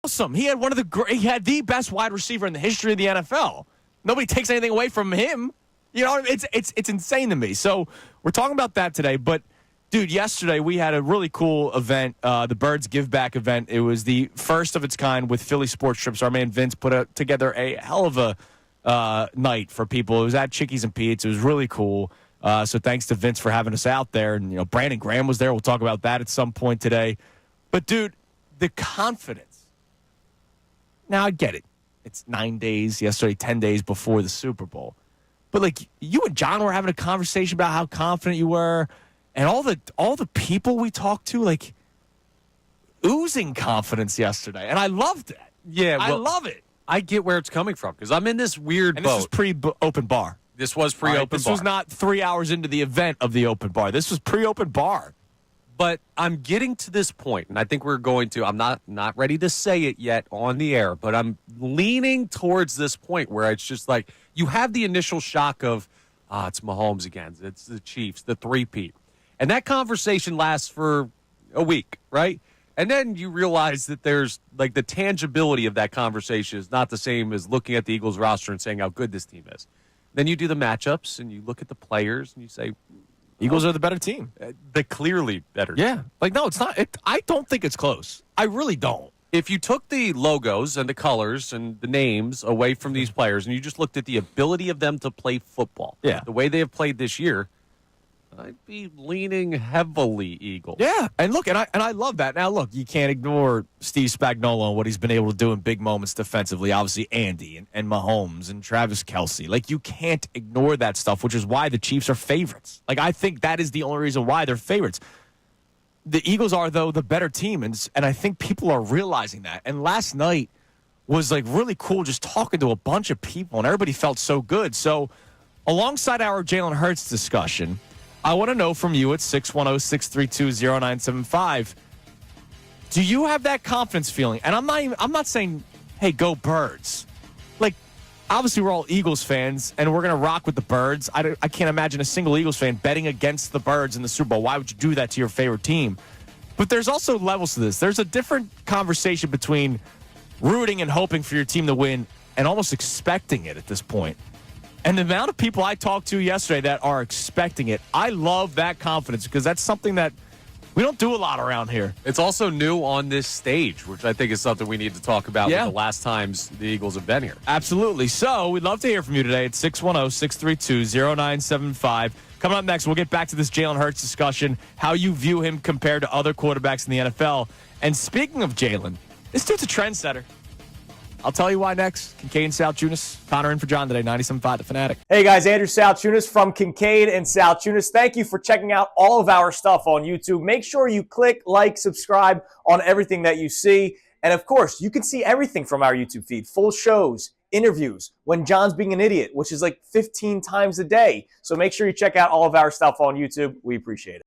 awesome. He had the best wide receiver in the history of the NFL. Nobody takes anything away from him. You know, it's insane to me. So we're talking about that today. But, dude, yesterday we had a really cool event, the Birds Give Back event. It was the first of its kind with Philly Sports Trips. Our man Vince put together a hell of a night for people. It was at Chickies and Pete's. It was really cool. So thanks to Vince for having us out there. And, you know, Brandon Graham was there. We'll talk about that at some point today. But, dude, the confidence. Now, I get it. It's 9 days, yesterday 10 days before the Super Bowl. But, like, you and John were having a conversation about how confident you were, and all the people we talked to, like, oozing confidence yesterday. And I loved it. Yeah, I love it. I get where it's coming from because I'm in this weird and boat. This was pre-open bar. This was pre-open bar. This was not 3 hours into the event of the open bar. This was pre-open bar. But I'm getting to this point, and I think we're going to. I'm not ready to say it yet on the air, but I'm leaning towards this point where it's just like you have the initial shock of, it's Mahomes again. It's the Chiefs, the three-peat. And that conversation lasts for a week, right? And then you realize that there's, like, the tangibility of that conversation is not the same as looking at the Eagles roster and saying how good this team is. Then you do the matchups, and you look at the players, and you say, Eagles are the better team. The clearly better team. Yeah. Like, no, it's not. I don't think it's close. I really don't. If you took the logos and the colors and the names away from these players and you just looked at the ability of them to play football, the way they have played this year, I'd be leaning heavily Eagles. Yeah, and look, and I love that. Now, look, you can't ignore Steve Spagnuolo and what he's been able to do in big moments defensively. Obviously, Andy and Mahomes and Travis Kelce. Like, you can't ignore that stuff, which is why the Chiefs are favorites. Like, I think that is the only reason why they're favorites. The Eagles are, though, the better team, and I think people are realizing that. And last night was, like, really cool just talking to a bunch of people, and everybody felt so good. So, alongside our Jalen Hurts discussion, I want to know from you at 610-632-0975, do you have that confidence feeling? And I'm not saying, hey, go Birds. Like, obviously we're all Eagles fans, and we're going to rock with the Birds. I can't imagine a single Eagles fan betting against the Birds in the Super Bowl. Why would you do that to your favorite team? But there's also levels to this. There's a different conversation between rooting and hoping for your team to win and almost expecting it at this point. And the amount of people I talked to yesterday that are expecting it, I love that confidence because that's something that we don't do a lot around here. It's also new on this stage, which I think is something we need to talk about with the last times the Eagles have been here. Absolutely. So we'd love to hear from you today at 610-632-0975. Coming up next, we'll get back to this Jalen Hurts discussion, how you view him compared to other quarterbacks in the NFL. And speaking of Jalen, this dude's a trendsetter. I'll tell you why next. Kincade and Salciunas. Connor in for John today, 97.5 The Fanatic. Hey guys, Andrew Salciunas from Kincade and Salciunas. Thank you for checking out all of our stuff on YouTube. Make sure you click, like, subscribe on everything that you see. And of course, you can see everything from our YouTube feed. Full shows, interviews, when John's being an idiot, which is like 15 times a day. So make sure you check out all of our stuff on YouTube. We appreciate it.